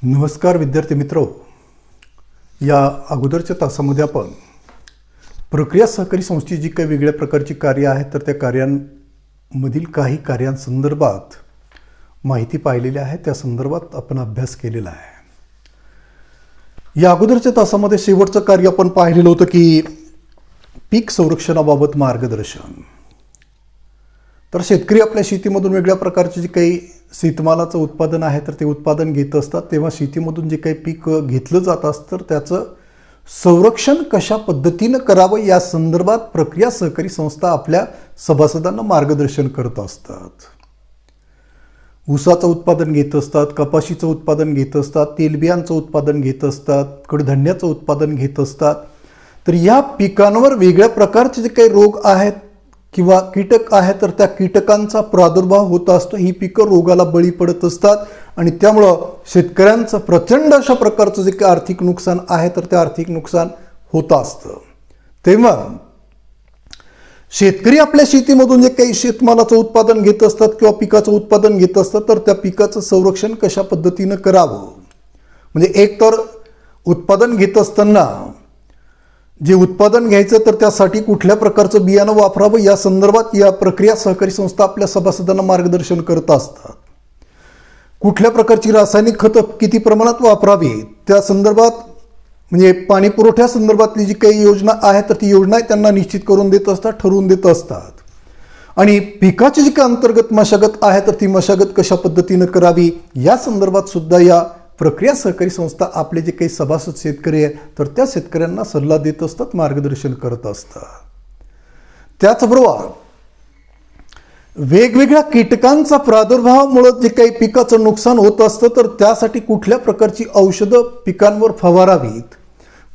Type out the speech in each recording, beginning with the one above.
नमस्कार विद्यार्थी मित्र, या अगोदरच्या तासामध्ये आपण प्रक्रिया सहकारी संस्थेची जी काही वेगळ्या प्रकारची कार्य आहेत तर त्या कार्यांमधील काही कार्यांसंदर्भात माहिती पाहिलेली आहे. त्या संदर्भात आपण अभ्यास केलेला आहे. या अगोदरच्या तासामध्ये शेवटचं कार्य आपण पाहिलेलं होतं की पीक संरक्षणाबाबत मार्गदर्शन. तर शेतकरी आपल्या शेतीमधून वेगळ्या प्रकारचे जे काही शेतमालाचं उत्पादन आहे तर ते उत्पादन घेत असतात, तेव्हा शेतीमधून जे काही पीक घेतलं जात असतं तर त्याचं संरक्षण कशा पद्धतीनं करावं या संदर्भात प्रक्रिया सहकारी संस्था आपल्या सभासदांना मार्गदर्शन करत असतात. ऊसाचं उत्पादन घेत असतात, कपाशीचं उत्पादन घेत असतात, तेलबियांचं उत्पादन घेत असतात, कडधान्याचं उत्पादन घेत असतात. तर या पिकांवर वेगळ्या प्रकारचे जे काही रोग आहेत किंवा कीटक आहेत तर त्या कीटकांचा प्रादुर्भाव होत असतो. ही पिकं रोगाला बळी पडत असतात आणि त्यामुळं शेतकऱ्यांचं प्रचंड अशा प्रकारचं जे काही आर्थिक नुकसान आहे तर ते आर्थिक नुकसान होत असतं. तेव्हा शेतकरी आपल्या शेतीमधून जे काही शेतमालाचं उत्पादन घेत असतात किंवा पिकाचं उत्पादन घेत असतात तर त्या पिकाचं संरक्षण कशा पद्धतीनं करावं, म्हणजे एक तर उत्पादन घेत असताना जे उत्पादन घ्यायचं तर त्यासाठी कुठल्या प्रकारचं बियाणं वापरावं या संदर्भात या प्रक्रिया सहकारी संस्था आपल्या सभासदांना मार्गदर्शन करत असतात. कुठल्या प्रकारची रासायनिक खतं किती प्रमाणात वापरावी त्या संदर्भात, म्हणजे पाणी पुरवठ्या संदर्भातली जी काही योजना आहे तर ती योजना त्यांना निश्चित करून देत असतात, ठरवून देत असतात. आणि पिकाची जी काही अंतर्गत मशागत आहे तर ती मशागत कशा पद्धतीनं करावी या संदर्भात सुद्धा या प्रक्रिया सहकारी संस्था आपले जे काही सभासद शेतकरी आहेत तर त्या शेतकऱ्यांना सल्ला देत असतात, मार्गदर्शन करत असतात. त्याचबरोबर वेगवेगळ्या कीटकांचा प्रादुर्भावामुळे जे काही पिकाचं नुकसान होत असतं तर त्यासाठी कुठल्या प्रकारची औषधं पिकांवर फवारावीत,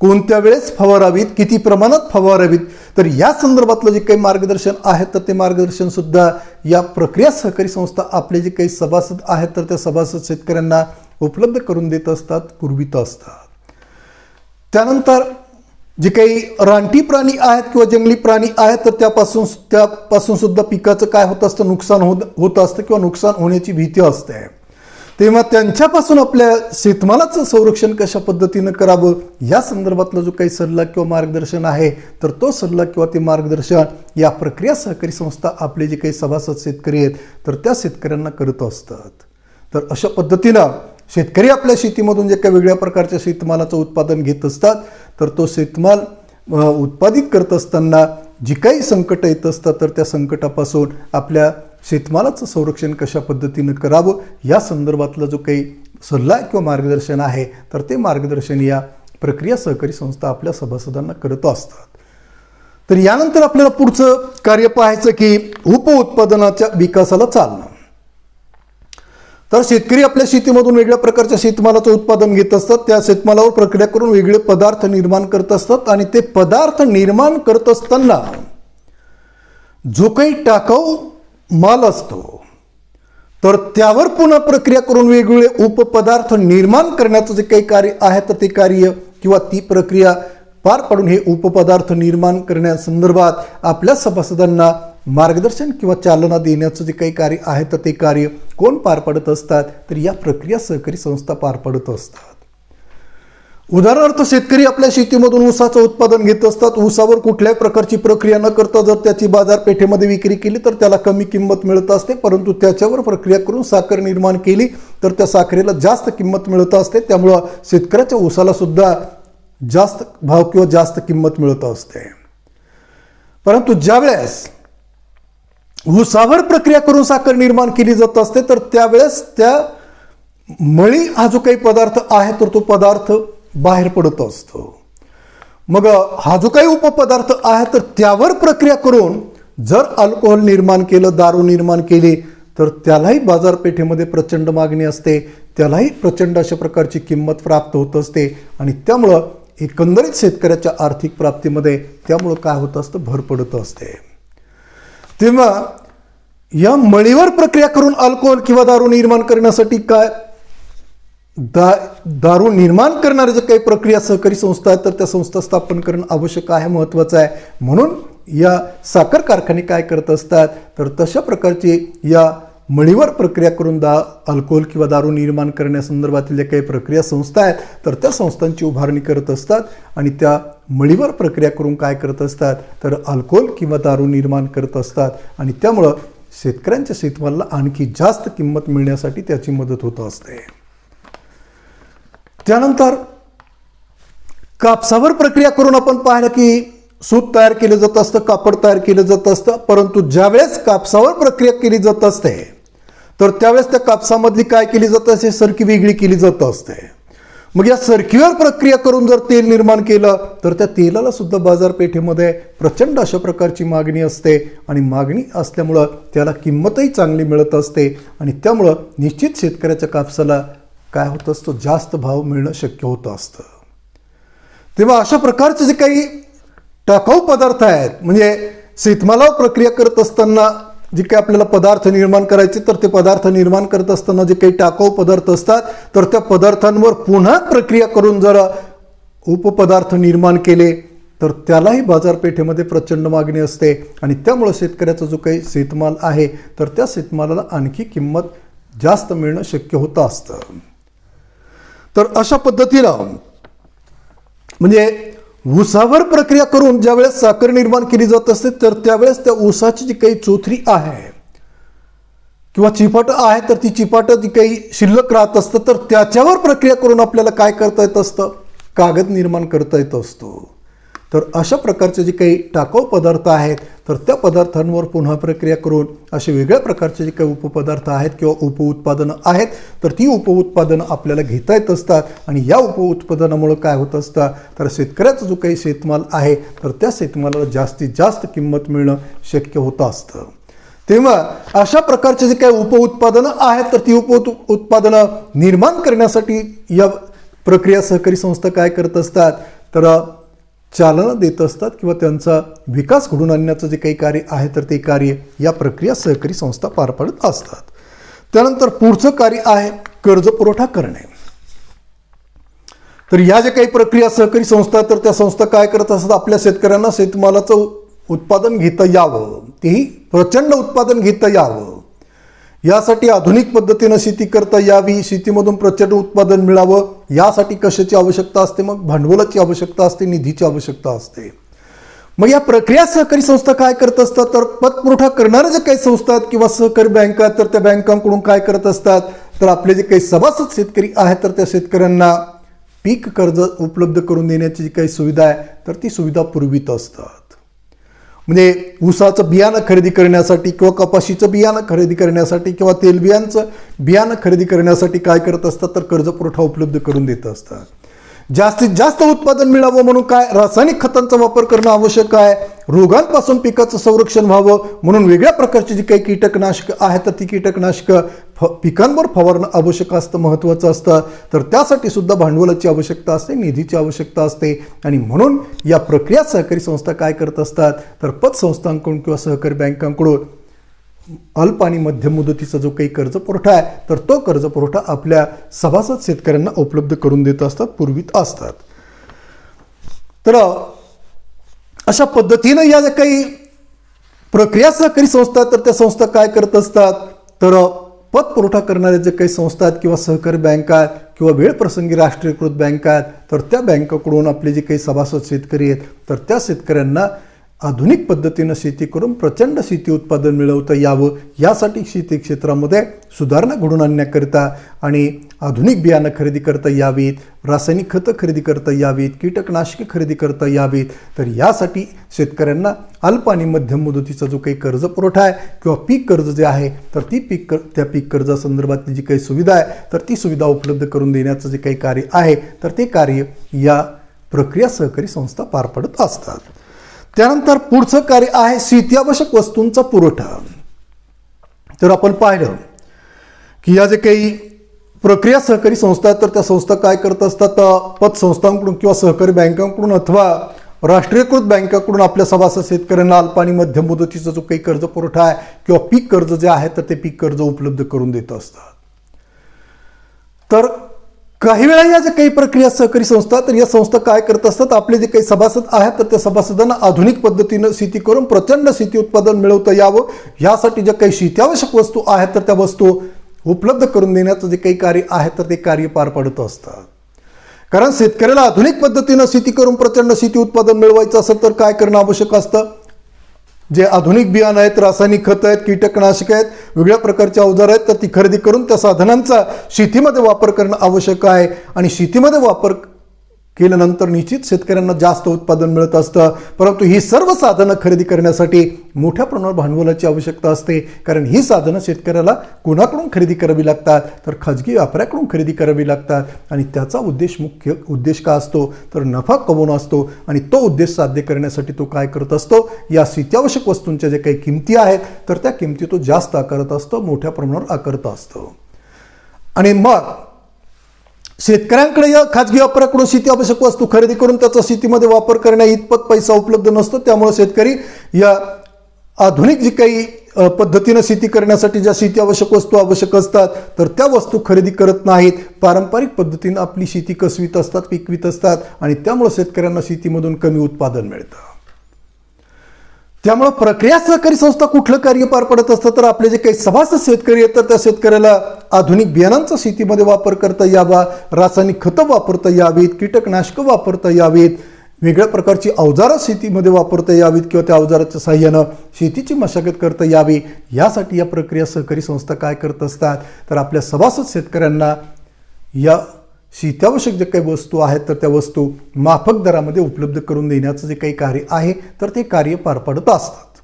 कोणत्या वेळेस फवारावीत, किती प्रमाणात फवारावीत, तर या संदर्भातलं जे काही मार्गदर्शन आहे तर ते मार्गदर्शन सुद्धा या प्रक्रिया सहकारी संस्था आपले जे काही सभासद आहेत तर त्या सभासद शेतकऱ्यांना उपलब्ध करून देत असतात, पुरवित असतात. त्यानंतर जे काही रानटी प्राणी आहेत किंवा जंगली प्राणी आहेत तर त्यापासून सुद्धा पिकाचं काय होत असतं, नुकसान होत असतं किंवा नुकसान होण्याची भीती असते. तेव्हा त्यांच्यापासून आपल्या शेतमालाचं संरक्षण कशा पद्धतीनं करावं या संदर्भातला जो काही सल्ला किंवा मार्गदर्शन आहे तर तो सल्ला किंवा ते मार्गदर्शन या प्रक्रिया सहकारी संस्था आपले जे काही सभासद शेतकरी आहेत तर त्या शेतकऱ्यांना करत असतात. तर अशा पद्धतीनं शेतकरी आपल्या शेतीमधून जे काही वेगळ्या प्रकारच्या शेतमालाचं उत्पादन घेत असतात तर तो शेतमाल उत्पादित करत असताना जी काही संकट येत असतात तर त्या संकटापासून आपल्या शेतमालाचं संरक्षण कशा पद्धतीनं करावं या संदर्भातला जो काही सल्ला किंवा मार्गदर्शन आहे तर ते मार्गदर्शन या प्रक्रिया सहकारी संस्था आपल्या सभासदांना करत असतात. तर यानंतर आपल्याला पुढचं कार्य पाहायचं की उपउत्पादनाच्या विकासाला चालना. तर शेतकरी आपल्या शेतीमधून वेगळ्या प्रकारच्या शेतमालाचं उत्पादन घेत असतात, त्या शेतमालावर प्रक्रिया करून वेगळे पदार्थ निर्माण करत असतात आणि ते पदार्थ निर्माण करत असताना जो काही टाकाऊ माल असतो तर त्यावर पुन्हा प्रक्रिया करून वेगवेगळे उपपदार्थ निर्माण करण्याचं जे काही कार्य आहे तर ते कार्य किंवा ती प्रक्रिया पार पाडून हे उपपदार्थ निर्माण करण्यासंदर्भात आपल्या सभासदांना मार्गदर्शन किंवा चालना देण्याचं जे काही कार्य आहे तर ते कार्य कोण पार पाडत असतात तर या प्रक्रिया सहकारी संस्था पार पाडत असतात. उदाहरणार्थ शेतकरी आपल्या शेतीमधून ऊसाचं उत्पादन घेत असतात. ऊसावर कुठल्याही प्रकारची प्रक्रिया न करता जर त्याची बाजारपेठेमध्ये विक्री केली तर त्याला कमी किंमत मिळत असते, परंतु त्याच्यावर प्रक्रिया करून साखर निर्माण केली तर त्या साखरेला जास्त किंमत मिळत असते. त्यामुळं शेतकऱ्याच्या ऊसाला सुद्धा जास्त भाव किंवा जास्त किंमत मिळत असते. परंतु ज्यावेळेस ऊसावर प्रक्रिया करून साखर निर्माण केली जात असते तर त्यावेळेस त्या मळी हा जो काही पदार्थ आहे तर तो पदार्थ बाहेर पडत असतो. मग हा जो काही उपपदार्थ आहे तर त्यावर प्रक्रिया करून जर अल्कोहोल निर्माण केलं, दारू निर्माण केली तर त्यालाही बाजारपेठेमध्ये प्रचंड मागणी असते, त्यालाही प्रचंड अशा प्रकारची किंमत प्राप्त होत असते आणि त्यामुळं एकंदरीत शेतकऱ्याच्या आर्थिक प्राप्तीमध्ये त्यामुळं काय होत असतं, भर पडत असते. तेव्हा या मळीवर प्रक्रिया करून अल्कोहोल किंवा दारू निर्माण करण्यासाठी काय दारू निर्माण करणाऱ्या जे काही प्रक्रिया सहकारी संस्था आहेत तर त्या संस्था स्थापन करणं आवश्यक आहे, महत्त्वाचं आहे. म्हणून या साखर कारखाने काय करत असतात तर तशा प्रकारचे या मळीवर प्रक्रिया करून अल्कोहोल किंवा दारू निर्माण करण्यासंदर्भातील ज्या काही प्रक्रिया संस्था आहेत तर त्या संस्थांची उभारणी करत असतात आणि त्या मळीवर प्रक्रिया करून काय करत असतात तर अल्कोहोल किंवा दारू निर्माण करत असतात आणि त्यामुळं शेतकऱ्यांच्या शेतमालाला आणखी जास्त किंमत मिळण्यासाठी त्याची मदत होत असते. त्यानंतर कापसावर प्रक्रिया करून आपण पाहिलं की सूत तयार केलं जात असतं, कापड तयार केलं जात असतं, परंतु ज्यावेळेस कापसावर प्रक्रिया केली जात असते तर त्यावेळेस त्या कापसामधली काय केली जात असते सरकी वेगळी केली जात असते. मग या सरकीवर प्रक्रिया करून जर तेल निर्माण केलं तर त्या तेलाला सुद्धा बाजारपेठेमध्ये प्रचंड अशा प्रकारची मागणी असते आणि मागणी असल्यामुळं त्याला किंमतही चांगली मिळत असते आणि त्यामुळं निश्चित शेतकऱ्याच्या कापसाला काय होत असतं जास्त भाव मिळणं शक्य होतं असतं. तेव्हा अशा प्रकारचे जे काही टाकाऊ पदार्थ आहेत म्हणजे शेतमालावर प्रक्रिया करत असताना जे काही आपल्याला पदार्थ निर्माण करायचे तर ते पदार्थ निर्माण करत असताना जे काही टाकाऊ पदार्थ असतात तर त्या पदार्थांवर पुन्हा प्रक्रिया करून जर उपपदार्थ निर्माण केले तर त्यालाही बाजारपेठेमध्ये प्रचंड मागणी असते आणि त्यामुळे शेतकऱ्याचा जो काही शेतमाल आहे तर त्या शेतमालाला आणखी किंमत जास्त मिळणं शक्य होतं असतं. तर अशा पद्धतीनं म्हणजे ऊसावर प्रक्रिया करून ज्यावेळेस साखर निर्माण केली जात असते तर त्यावेळेस त्या ऊसाची जी काही चोथरी आहे किंवा चिपाटं आहे तर ती चिपाटं जी काही शिल्लक राहत असतं तर त्याच्यावर प्रक्रिया करून आपल्याला काय करता येत असतं कागद निर्माण करता येत असतो. तर अशा प्रकारचे जे काही टाकाऊ पदार्थ आहेत तर त्या पदार्थांवर पुन्हा प्रक्रिया करून असे वेगळ्या प्रकारचे जे काही उपपदार्थ आहेत किंवा उपउत्पादनं आहेत तर ती उपउत्पादनं आपल्याला घेता येत असतात आणि या उपउत्पादनामुळे काय होत असतं तर शेतकऱ्याचा जो काही शेतमाल आहे तर त्या शेतमालाला जास्तीत जास्त किंमत मिळणं शक्य होतं असतं. तेव्हा अशा प्रकारचे जे काही उपउत्पादनं आहेत तर ती उपउत्पादनं निर्माण करण्यासाठी या प्रक्रिया सहकारी संस्था काय करत असतात तर चालना देत असतात किंवा त्यांचा विकास घडून आणण्याचं जे काही कार्य आहे तर ते कार्य या प्रक्रिया सहकारी संस्था पार पाडत असतात. त्यानंतर पुढचं कार्य आहे कर्ज पुरवठा करणे. तर या ज्या काही प्रक्रिया सहकारी संस्था तर त्या संस्था काय करत असतात आपल्या शेतकऱ्यांना शेतमालाचं उत्पादन घेता यावं तेही प्रचंड उत्पादन घेता यावं यासाठी आधुनिक पद्धतीनं शेती करता यावी, शेतीमधून प्रचंड उत्पादन मिळावं यासाठी कशाची आवश्यकता असते मग भांडवलाची आवश्यकता असते, निधीची आवश्यकता असते. मग या प्रक्रिया सहकारी संस्था काय करत असतात तर पतपुरवठा करणाऱ्या ज्या काही संस्था आहेत किंवा सहकारी बँका तर त्या बँकांकडून काय करत असतात तर आपले जे काही सभासद शेतकरी आहेत तर त्या शेतकऱ्यांना पीक कर्ज उपलब्ध करून देण्याची जी काही सुविधा आहे तर ती सुविधा पुरवित असतात. म्हणजे ऊसाचं बियाणं खरेदी करण्यासाठी किंवा कपाशीचं बियाणं खरेदी करण्यासाठी किंवा तेलबियांचं बियाणं खरेदी करण्यासाठी काय करत असतात तर कर्ज पुरवठा उपलब्ध करून देत असतात. जास्तीत जास्त उत्पादन मिळावं म्हणून काय रासायनिक खतांचा वापर करणं आवश्यक आहे, रोगांपासून पिकाचं संरक्षण व्हावं म्हणून वेगळ्या प्रकारची जी काही कीटकनाशकं आहेत तर ती कीटकनाशकं पिकांवर फवारणं आवश्यक असतं, महत्त्वाचं असतं. तर त्यासाठी सुद्धा भांडवलाची आवश्यकता असते, निधीची आवश्यकता असते आणि म्हणून या प्रक्रिया सहकारी संस्था काय करत असतात तर पतसंस्थांकडून किंवा सहकारी बँकांकडून अल्प आणि मध्यम मुदतीचा जो काही कर्ज पुरवठा आहे तर तो कर्ज पुरवठा आपल्या सभासद शेतकऱ्यांना उपलब्ध करून देत असतात, पुरवित असतात. तर अशा पद्धतीनं या ज्या काही प्रक्रिया सहकारी संस्था तर त्या संस्था काय करत असतात तर पतपुरवठा करणाऱ्या जे काही संस्था आहेत किंवा सहकारी बँका आहेत किंवा वेळप्रसंगी राष्ट्रीयकृत बँका आहेत तर त्या बँकाकडून आपले जे काही सभासद शेतकरी आहेत तर त्या शेतकऱ्यांना आधुनिक पद्धतीनं शेती करून प्रचंड शेती उत्पादन मिळवता यावं यासाठी शेती क्षेत्रामध्ये सुधारणा घडून आणण्याकरिता आणि आधुनिक बियाणं खरेदी करता यावीत, रासायनिक खतं खरेदी करता यावीत, कीटकनाशके खरेदी करता यावीत. तर यासाठी शेतकऱ्यांना अल्प आणि मध्यम मुदतीचा जो काही कर्ज पुरवठा आहे किंवा पीक कर्ज जे आहे तर ती त्या पीक कर्जासंदर्भातली जी काही सुविधा आहे तर ती सुविधा उपलब्ध करून देण्याचं जे काही कार्य आहे तर ते कार्य या प्रक्रिया सहकारी संस्था पार पाडत असतात. त्यानंतर पुढचं कार्य आहे शेती आवश्यक वस्तूंचा पुरवठा. तर आपण पाहिलं की या जे काही प्रक्रिया सहकारी संस्था आहेत तर त्या संस्था काय करत असतात पतसंस्थांकडून किंवा सहकारी बँकांकडून अथवा राष्ट्रीयकृत बँकांकडून आपल्या सभासद शेतकऱ्यांना अल्प आणि मध्यम मुदतीचा जो काही कर्ज पुरवठा आहे किंवा पीक कर्ज जे आहे तर ते पीक कर्ज उपलब्ध करून देत असतात. तर काही वेळा या ज्या काही प्रक्रिया सहकारी संस्था, तर या संस्था काय करत असतात, आपले जे काही सभासद आहेत तर त्या सभासदांना आधुनिक पद्धतीनं शेती करून प्रचंड शेती उत्पादन मिळवता यावं यासाठी ज्या काही शेतीआवश्यक वस्तू आहेत तर त्या वस्तू उपलब्ध करून देण्याचं जे काही कार्य आहे तर ते कार्य पार पाडत असतात. कारण शेतकऱ्याला आधुनिक पद्धतीनं शेती करून प्रचंड शेती उत्पादन मिळवायचं असेल तर काय करणं आवश्यक असतं. जे आधुनिक बियाणं आहेत, रासायनिक खतं आहेत, कीटकनाशक आहेत, वेगळ्या प्रकारचे अवजार आहेत तर ती खरेदी करून त्या साधनांचा शेतीमध्ये वापर करणं आवश्यक आहे. आणि शेतीमध्ये वापर केल्यानंतर निश्चित शेतकऱ्यांना जास्त उत्पादन मिळत असतं. परंतु ही सर्व साधनं खरेदी करण्यासाठी मोठ्या प्रमाणावर भांडवलाची आवश्यकता असते. कारण ही साधनं शेतकऱ्याला कोणाकडून खरेदी करावी लागतात, तर खाजगी व्यापाऱ्याकडून खरेदी करावी लागतात. आणि त्याचा मुख्य उद्देश काय असतो, तर नफा कमवणं असतो. आणि तो उद्देश साध्य करण्यासाठी तो काय करत असतो, या शेतीआवश्यक वस्तूंच्या ज्या काही किमती आहेत तर त्या किमती तो जास्त आकारत असतो, मोठ्या प्रमाणावर आकारत असतो. आणि मग शेतकऱ्यांकडे या खाजगी व्यापाऱ्याकडून शेती आवश्यक वस्तू खरेदी करून त्याचा शेतीमध्ये वापर करण्या इतपत पैसा उपलब्ध नसतो. त्यामुळे शेतकरी या आधुनिक जी काही पद्धतीनं शेती करण्यासाठी ज्या शेती आवश्यक वस्तू आवश्यक असतात तर त्या वस्तू खरेदी करत नाहीत. पारंपरिक पद्धतीनं आपली शेती कसवीत असतात, पिकवीत असतात आणि त्यामुळे शेतकऱ्यांना शेतीमधून कमी उत्पादन मिळतं. त्यामुळे प्रक्रिया सहकारी संस्था कुठलं कार्य पार पडत असतं, तर आपले जे काही सभासद शेतकरी आहेत तर त्या शेतकऱ्याला आधुनिक बियाणांचा शेतीमध्ये वापर करता यावा, रासायनिक खतं वापरता यावीत, कीटकनाशकं वापरता यावीत, वेगळ्या प्रकारची अवजारं शेतीमध्ये वापरता यावीत किंवा त्या अवजाराच्या साहाय्यानं शेतीची मशागत करता यावी, यासाठी या प्रक्रिया सहकारी संस्था काय करत असतात, तर आपल्या सभासद शेतकऱ्यांना या शेतीआवश्यक जे काही वस्तू आहेत तर त्या वस्तू माफक दरामध्ये उपलब्ध करून देण्याचं जे काही कार्य आहे तर ते कार्य पार पाडत असतात.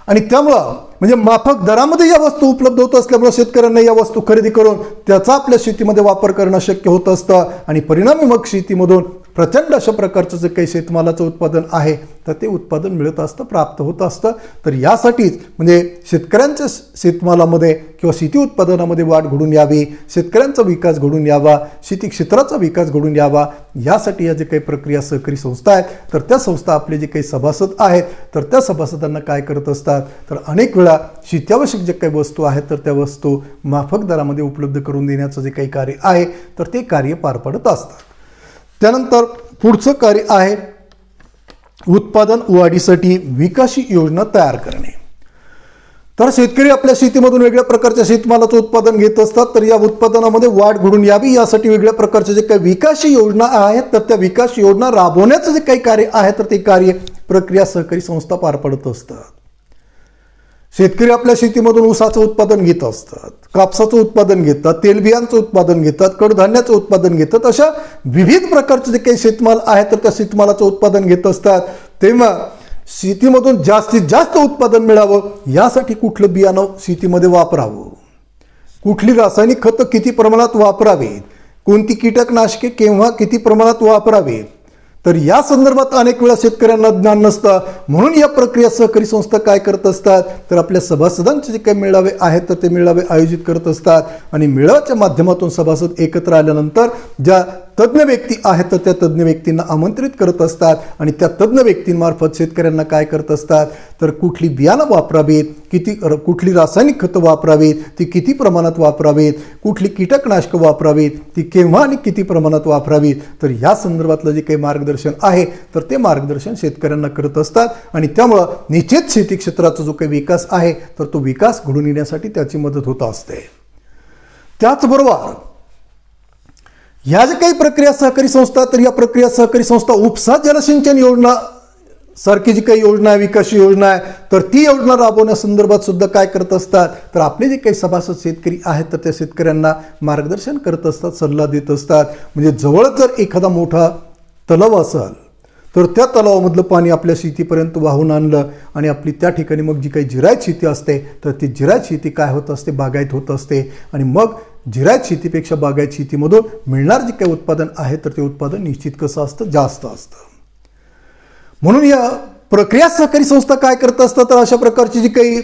आणि त्यामुळं म्हणजे माफक दरामध्ये या वस्तू उपलब्ध होत असल्यामुळे शेतकऱ्यांना या वस्तू खरेदी करून त्याचा आपल्या शेतीमध्ये वापर करणं शक्य होत असतं. आणि परिणामी मग शेतीमधून प्रचंड अशा प्रकारचं जे काही शेतमालाचं उत्पादन आहे तर ते उत्पादन मिळत असतं, प्राप्त होत असतं. तर यासाठीच म्हणजे शेतकऱ्यांच्या शेतमालामध्ये किंवा शेती उत्पादनामध्ये वाढ घडून यावी, शेतकऱ्यांचा विकास घडून यावा, शेती क्षेत्राचा विकास घडून यावा, यासाठी या जे काही प्रक्रिया सहकारी संस्था आहेत तर त्या संस्था आपले जे काही सभासद आहेत तर त्या सभासदांना काय करत असतात, तर अनेक वेळा शेतीआवश्यक जे काही वस्तू आहेत तर त्या वस्तू माफक दरामध्ये उपलब्ध करून देण्याचं जे काही कार्य आहे तर ते कार्य पार पाडत असतात. त्यानंतर पुढचं कार्य आहे उत्पादन वाढीसाठी विकासी योजना तयार करणे. तर शेतकरी आपल्या शेतीमधून वेगळ्या प्रकारच्या शेतमालाचं उत्पादन घेत असतात. तर या उत्पादनामध्ये वाढ घडून यावी यासाठी वेगळ्या प्रकारचे जे काही विकासी योजना आहेत तर त्या विकास योजना राबवण्याचं जे काही कार्य आहे तर ते कार्य प्रक्रिया सहकारी संस्था पार पाडत असतात. शेतकरी आपल्या शेतीमधून ऊसाचं उत्पादन घेत असतात, कापसाचं उत्पादन घेतात, तेलबियांचं उत्पादन घेतात, कडधान्याचं उत्पादन घेतात. अशा विविध प्रकारचे जे काही शेतमाल आहे तर त्या शेतमालाचं उत्पादन घेत असतात. तेव्हा शेतीमधून जास्तीत जास्त उत्पादन मिळावं यासाठी कुठलं बियाणं शेतीमध्ये वापरावं, कुठली रासायनिक खतं किती प्रमाणात वापरावीत, कोणती कीटकनाशके केव्हा किती प्रमाणात वापरावीत, तर या संदर्भात अनेक वेळा शेतकऱ्यांना ज्ञान नसतं. म्हणून या प्रक्रिया सहकारी संस्था काय करत असतात, तर आपल्या सभासदांचे जे काही मेळावे आहेत तर ते मेळावे आयोजित करत असतात. आणि मेळाव्याच्या माध्यमातून सभासद एकत्र आल्यानंतर ज्या तज्ज्ञ व्यक्ती आहेत तर त्या तज्ज्ञ व्यक्तींना आमंत्रित करत असतात. आणि त्या तज्ज्ञ व्यक्तींमार्फत शेतकऱ्यांना काय करत असतात, तर कुठली बियाणं वापरावीत, कुठली रासायनिक खतं वापरावीत, ती किती प्रमाणात वापरावीत, कुठली कीटकनाशकं वापरावीत, ती केव्हा आणि किती प्रमाणात वापरावीत, तर या संदर्भातलं जे काही मार्गदर्शन आहे तर ते मार्गदर्शन शेतकऱ्यांना करत असतात. आणि त्यामुळं निश्चित शेती क्षेत्राचा जो काही विकास आहे तर तो विकास घडून येण्यासाठी त्याची मदत होत असते. त्याचबरोबर ह्या जे काही प्रक्रिया सहकारी संस्था तर या प्रक्रिया सहकारी संस्था उपसा जलसिंचन योजना सारखी जी काही योजना आहे, विकास योजना आहे, तर ती योजना राबवण्यासंदर्भात सुद्धा काय करत असतात, तर आपले जे काही सभासद शेतकरी आहेत तर त्या शेतकऱ्यांना मार्गदर्शन करत असतात, सल्ला देत असतात. म्हणजे जवळच जर एखादा मोठा तलाव असेल तर त्या तलावामधलं पाणी आपल्या शेतीपर्यंत वाहून आणलं आणि आपली त्या ठिकाणी मग जी काही जिरायत शेती असते तर ती जिरायत शेती काय होत असते, बागायत होत असते. आणि मग जिरायत शेतीपेक्षा बागायत शेतीमधून मिळणार जे काही उत्पादन आहे तर ते उत्पादन निश्चित कसं असतं, जास्त असतं. म्हणून या प्रक्रिया सहकारी संस्था काय करत असतात, तर अशा प्रकारची जी काही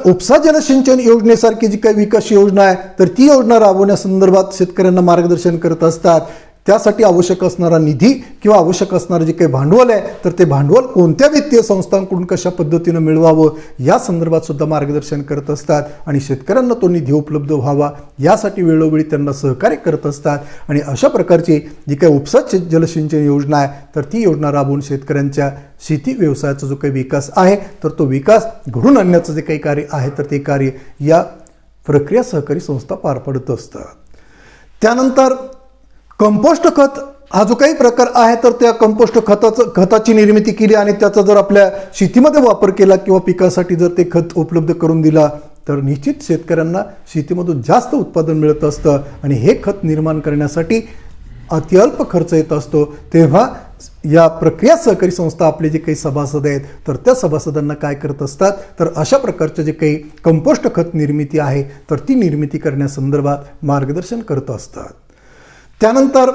उपसा जलसिंचन योजनेसारखी जी काही विकास योजना आहे तर ती योजना राबवण्यासंदर्भात शेतकऱ्यांना मार्गदर्शन करत असतात. त्यासाठी आवश्यक असणारा निधी किंवा आवश्यक असणारं जे काही भांडवल आहे तर ते भांडवल कोणत्या वित्तीय संस्थांकडून कशा पद्धतीनं मिळवावं या संदर्भात सुद्धा मार्गदर्शन करत असतात आणि शेतकऱ्यांना तो निधी उपलब्ध व्हावा यासाठी वेळोवेळी त्यांना सहकार्य करत असतात. आणि अशा प्रकारची जी काही उपसा जलसिंचन योजना आहे तर ती योजना राबवून शेतकऱ्यांच्या शेती व्यवसायाचा जो काही विकास आहे तर तो विकास घडून आणण्याचं जे काही कार्य आहे तर ते कार्य या प्रक्रिया सहकारी संस्था पार पडत असतात. त्यानंतर कंपोस्ट खत हा जो काही प्रकार आहे तर त्या कंपोस्ट खताची निर्मिती केली आणि त्याचा जर आपल्या शेतीमध्ये वापर केला किंवा पिकासाठी जर ते खत उपलब्ध करून दिला तर निश्चित शेतकऱ्यांना शेतीमधून जास्त उत्पादन मिळत असतं आणि हे खत निर्माण करण्यासाठी अत्यल्प खर्च येत असतो. तेव्हा या प्रक्रिया सहकारी संस्था आपले जे काही सभासद आहेत तर त्या सभासदांना काय करत असतात तर अशा प्रकारचे जे काही कंपोस्ट खत निर्मिती आहे तर ती निर्मिती करण्यासंदर्भात मार्गदर्शन करत असतात. त्यानंतर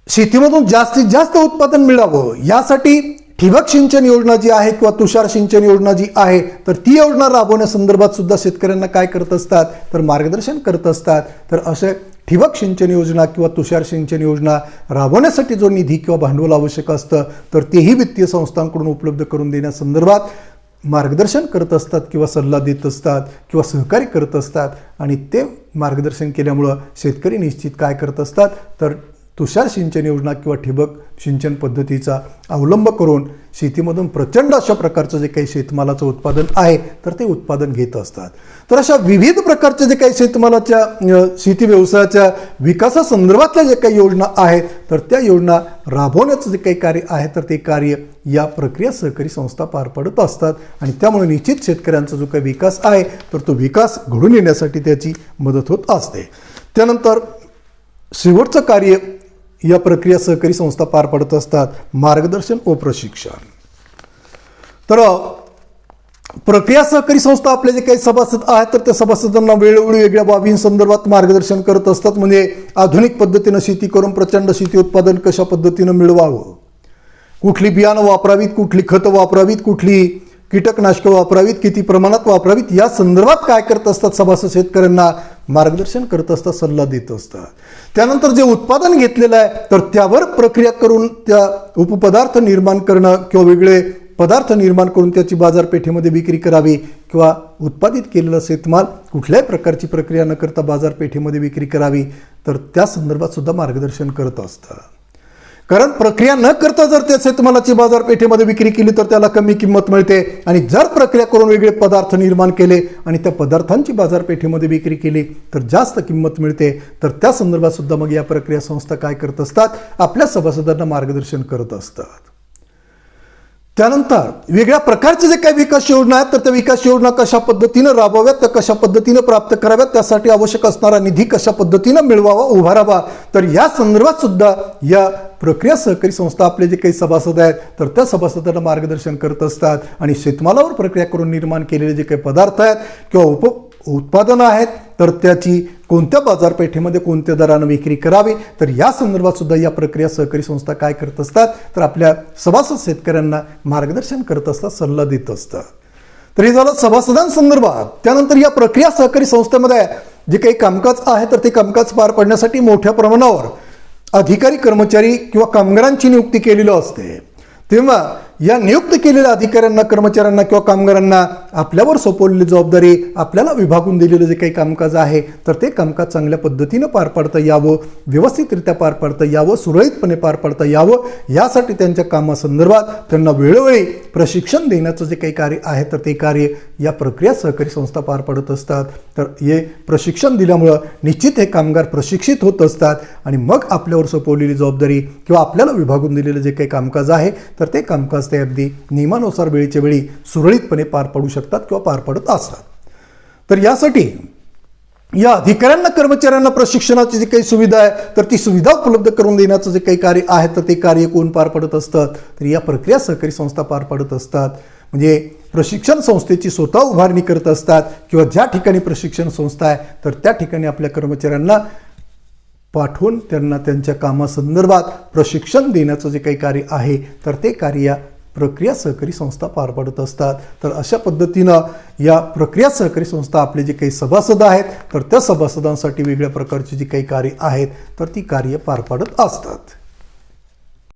शेतीमधून जास्तीत जास्त उत्पादन मिळावं यासाठी ठिबक सिंचन योजना जी आहे किंवा तुषार सिंचन योजना जी आहे तर ती योजना राबवण्यासंदर्भात सुद्धा शेतकऱ्यांना काय करत असतात तर मार्गदर्शन करत असतात. तर असे ठिबक सिंचन योजना किंवा तुषार सिंचन योजना राबवण्यासाठी जो निधी किंवा भांडवल आवश्यक असतं तर तेही वित्तीय संस्थांकडून उपलब्ध करून देण्यासंदर्भात मार्गदर्शन करत असतात किंवा सल्ला देत असतात किंवा सहकार्य करत असतात. आणि ते मार्गदर्शन केल्यामुळं शेतकरी निश्चित काय करत असतात तर तुषार सिंचन योजना किंवा ठिबक सिंचन पद्धतीचा अवलंब करून शेतीमधून प्रचंड अशा प्रकारचं जे काही शेतमालाचं उत्पादन आहे तर ते उत्पादन घेत असतात. तर अशा विविध प्रकारचे जे काही शेतमालाच्या शेती व्यवसायाच्या विकासासंदर्भातल्या जे काही योजना आहेत तर त्या योजना राबवण्याचं जे काही कार्य आहे तर ते कार्य या प्रक्रिया सहकारी संस्था पार पडत असतात. आणि त्यामुळे निश्चित शेतकऱ्यांचा जो काही विकास आहे तर तो विकास घडून येण्यासाठी त्याची मदत होत असते. त्यानंतर शेवटचं कार्य या प्रक्रिया सहकारी संस्था पार पडत असतात मार्गदर्शन व प्रशिक्षण. तर प्रक्रिया सहकारी संस्था आपले जे काही सभासद आहेत तर त्या सभासदांना वेळोवेळी वेगळ्या बाबींसंदर्भात मार्गदर्शन करत असतात. म्हणजे आधुनिक पद्धतीनं शेती करून प्रचंड शेती उत्पादन कशा पद्धतीनं मिळवावं, कुठली बियाणं वापरावीत, कुठली खतं वापरावीत, कुठली कीटकनाशकं वापरावीत, किती प्रमाणात वापरावीत या संदर्भात काय करत असतात सभासद शेतकऱ्यांना मार्गदर्शन करत असतात, सल्ला देत असतात. त्यानंतर जे उत्पादन घेतलेलं आहे तर त्यावर प्रक्रिया करून त्या उपपदार्थ निर्माण करणं किंवा वेगळे पदार्थ निर्माण करून त्याची बाजारपेठेमध्ये विक्री करावी किंवा उत्पादित केलेला शेतमाल कुठल्याही प्रकारची प्रक्रिया न करता बाजारपेठेमध्ये विक्री करावी तर त्या संदर्भात सुद्धा मार्गदर्शन करत असतात. कारण प्रक्रिया न करता जर त्या शेतमालाची बाजारपेठेमध्ये विक्री केली तर त्याला कमी किंमत मिळते आणि जर प्रक्रिया करून वेगळे पदार्थ निर्माण केले आणि त्या पदार्थांची बाजारपेठेमध्ये विक्री केली तर जास्त किंमत मिळते. तर त्या संदर्भात सुद्धा मग या प्रक्रिया संस्था काय करत असतात आपल्या सभासदांना मार्गदर्शन करत असतात. त्यानंतर वेगळ्या प्रकारचे जे काही विकास योजना आहेत तर त्या विकास योजना कशा पद्धतीनं राबवाव्यात, त्या कशा पद्धतीनं प्राप्त कराव्यात, त्यासाठी आवश्यक असणारा निधी कशा पद्धतीनं मिळवावा, उभारावा तर या संदर्भात सुद्धा या प्रक्रिया सहकारी संस्था आपले जे काही सभासद आहेत तर त्या सभासदांना मार्गदर्शन करत असतात. आणि शेतमालावर प्रक्रिया करून निर्माण केलेले जे काही पदार्थ आहेत किंवा उत्पादनं आहेत तर त्याची कोणत्या बाजारपेठेमध्ये कोणत्या दरानं विक्री करावी तर या संदर्भात सुद्धा या प्रक्रिया सहकारी संस्था काय करत असतात तर आपल्या सभासद शेतकऱ्यांना मार्गदर्शन करत असतात, सल्ला देत असतात. तर हे झालं सभासदांसंदर्भात. त्यानंतर या प्रक्रिया सहकारी संस्थेमध्ये जे काही कामकाज आहे तर ते कामकाज पार पाडण्यासाठी मोठ्या प्रमाणावर अधिकारी, कर्मचारी किंवा कामगारांची नियुक्ती केलेली असते. तेव्हा या नियुक्त केलेल्या अधिकाऱ्यांना, कर्मचाऱ्यांना किंवा कामगारांना आपल्यावर सोपवलेली जबाबदारी, आपल्याला विभागून दिलेलं जे काही कामकाज आहे तर ते कामकाज चांगल्या पद्धतीनं पार पाडता यावं, व्यवस्थितरित्या पार पाडता यावं, सुरळीतपणे पार पाडता यावं यासाठी त्यांच्या कामासंदर्भात त्यांना वेळोवेळी प्रशिक्षण देण्याचं जे काही कार्य आहे तर ते कार्य या प्रक्रिया सहकारी संस्था पार पाडत असतात. तर हे प्रशिक्षण दिल्यामुळं निश्चित हे कामगार प्रशिक्षित होत असतात आणि मग आपल्यावर सोपवलेली जबाबदारी किंवा आपल्याला विभागून दिलेलं जे काही कामकाज आहे तर ते कामकाज ते अगदी नियमानुसार वेळेच्या वेळी सुरळीतपणे पार पाडू शकतात किंवा पार पडत असतात. तर यासाठी या अधिकाऱ्यांना, कर्मचाऱ्यांना प्रशिक्षणाची जी काही सुविधा आहे तर ती सुविधा उपलब्ध करून देण्याचं जे काही कार्य आहे तर ते कार्य कोण पार पडत असतात तर या प्रक्रिया सहकारी संस्था पार पडत असतात. म्हणजे प्रशिक्षण संस्थेची स्वतः उभारणी करत असतात किंवा ज्या ठिकाणी प्रशिक्षण संस्था आहे तर त्या ठिकाणी आपल्या कर्मचाऱ्यांना पाठवून त्यांना त्यांच्या कामासंदर्भात प्रशिक्षण देण्याचं जे काही कार्य आहे तर ते कार्य प्रक्रिया सहकारी संस्था पार पाडत असतात. तर अशा पद्धतीनं या प्रक्रिया सहकारी संस्था आपले जे काही सभासद आहेत तर त्या सभासदांसाठी वेगळ्या प्रकारची जी काही कार्य आहेत तर ती कार्य पार पाडत असतात.